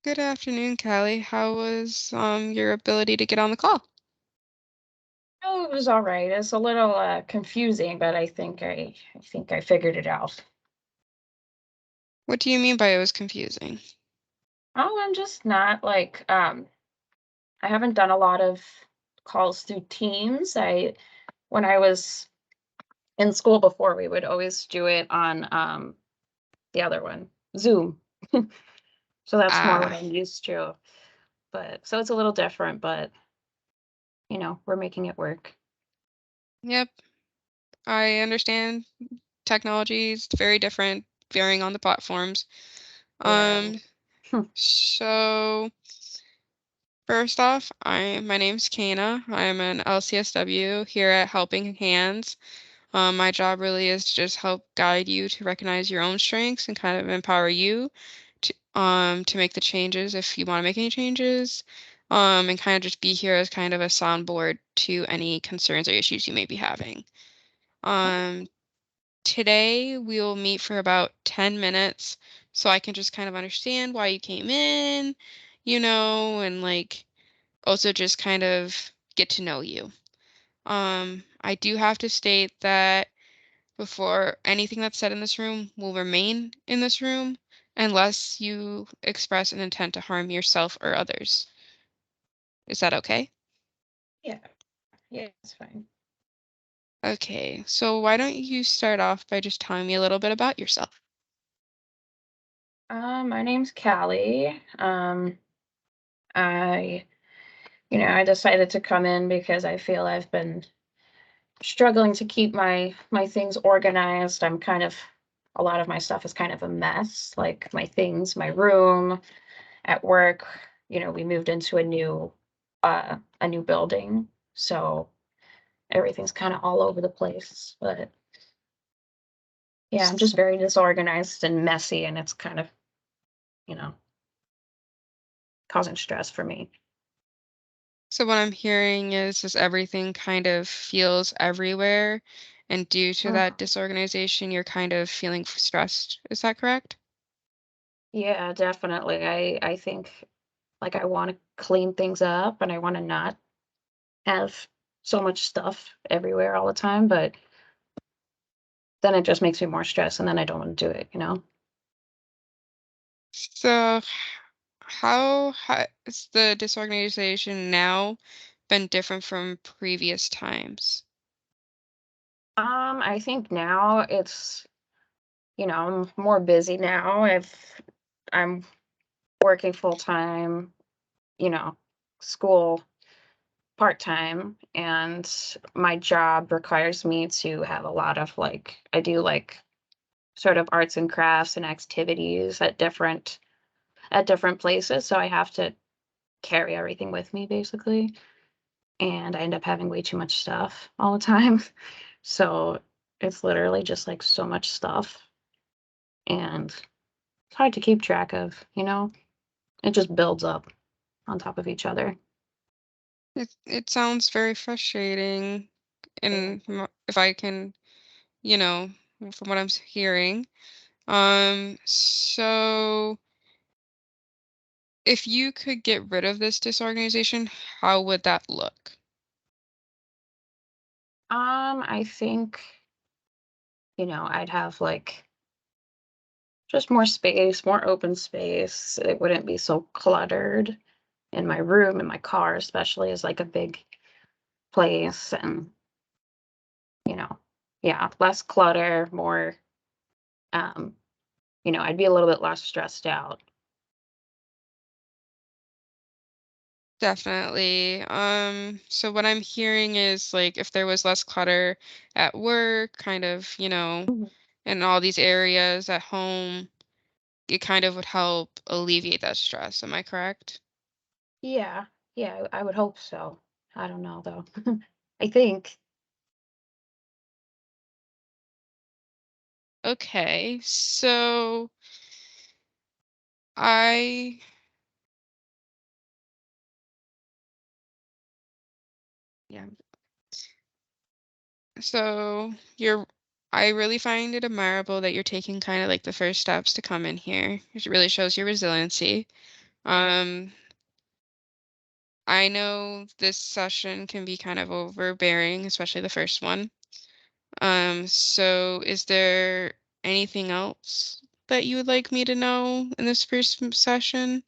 Good afternoon, Callie. How was your ability to get on the call? Oh, it was all right. It's a little confusing, but I think I figured it out. What do you mean by it was confusing? Oh, I'm just not like I haven't done a lot of calls through Teams. I When I was in school before, we would always do it on the other one, Zoom. So that's more what Ah, I'm used to. But so it's a little different, but we're making it work. yep. I understand technology is very different, varying on the platforms. Yeah. Um, so first off, my name's Kana. I'm an LCSW here at Helping Hands. My job really is to just help guide you to recognize your own strengths and kind of empower you to make the changes if you want to make any changes. And kind of just be here as kind of a soundboard to any concerns or issues you may be having. Um, Today we will meet for about 10 minutes so I can just kind of understand why you came in, and like also just kind of get to know you. I do have to state that before anything that's said in this room will remain in this room unless you express an intent to harm yourself or others. Is that okay? Yeah. Yeah, it's fine. Okay, so why don't you start off by just telling me a little bit about yourself? My name's Callie. I I decided to come in because I feel I've been struggling to keep my things organized. I'm kind of A lot of my stuff is kind of a mess, like my things, my room, at work. We moved into a new building, so everything's kind of all over the place. But yeah, I'm just very disorganized and messy, and it's kind of, you know, causing stress for me. So what I'm hearing is just everything kind of feels everywhere, and due to that Mm. disorganization, you're kind of feeling stressed. Is that correct? Yeah, definitely. I think like I want to clean things up and I want to not have so much stuff everywhere all the time, but then it just makes me more stressed and then I don't want to do it. So how has the disorganization now been different from previous times? I think now I'm more busy now. I'm working full time, you know, school part time, and my job requires me to have a lot of I do like sort of arts and crafts and activities at different places, so I have to carry everything with me basically, and I end up having way too much stuff all the time. So it's literally just like so much stuff, and it's hard to keep track of. It just builds up on top of each other. It sounds very frustrating, Yeah. and if I can, you know, from what I'm hearing. So if you could get rid of this disorganization, how would that look? I think, I'd have just more space, more open space. It wouldn't be so cluttered in my room, in my car, especially is like a big place. And, you know, yeah, less clutter, more, um, I'd be a little bit less stressed out. Definitely. So what I'm hearing is like if there was less clutter at work, kind of, Mhm. in all these areas at home, it kind of would help alleviate that stress. Am I correct? Yeah. Yeah, I would hope so. I don't know though. I think. Okay. So I yeah. So I really find it admirable that you're taking kind of like the first steps to come in here. It really shows your resiliency. Um, I know this session can be kind of overbearing, especially the first one. So is there anything else that you would like me to know in this first session?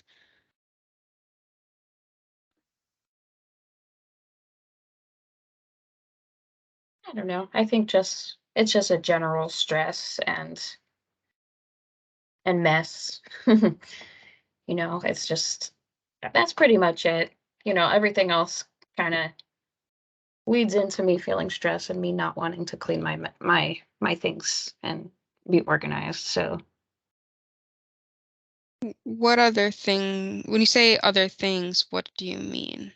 I don't know. I think just it's just a general stress and mess. It's just that's pretty much it. Everything else kind of leads into me feeling stressed and me not wanting to clean my things and be organized. So What other thing, when you say other things, what do you mean?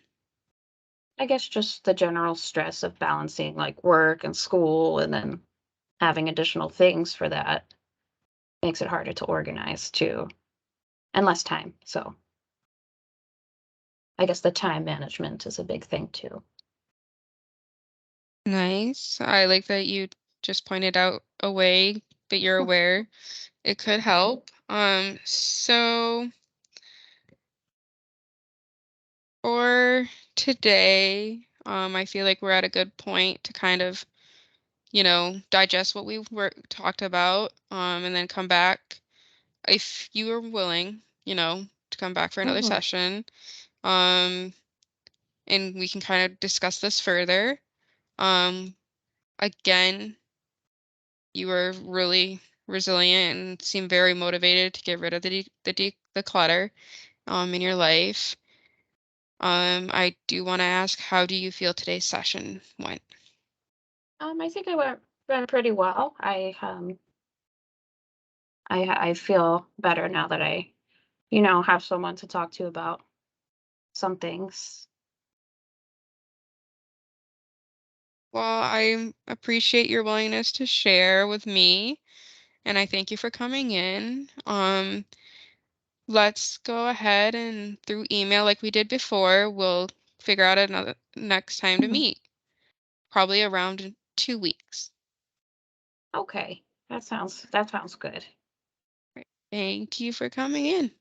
I guess just the general stress of balancing like work and school and then having additional things for that makes it harder to organize too and less time. So I guess the time management is a big thing too. Nice. I like that you just pointed out a way that you're aware it could help. So for today, I feel like we're at a good point to kind of, digest what we were talked about, and then come back if you are willing, to come back for another Hmm. session. Um, and we can kind of discuss this further. Um, Again, you were really resilient and seem very motivated to get rid of the clutter in your life. I do want to ask, how do you feel today's session went? I think I went pretty well. I feel better now that I have someone to talk to about some things. Well, I appreciate your willingness to share with me, and I thank you for coming in. Let's go ahead and through email, like we did before, we'll figure out another next time to Mhm. meet, probably around 2 weeks. Okay, that sounds good. Thank you for coming in.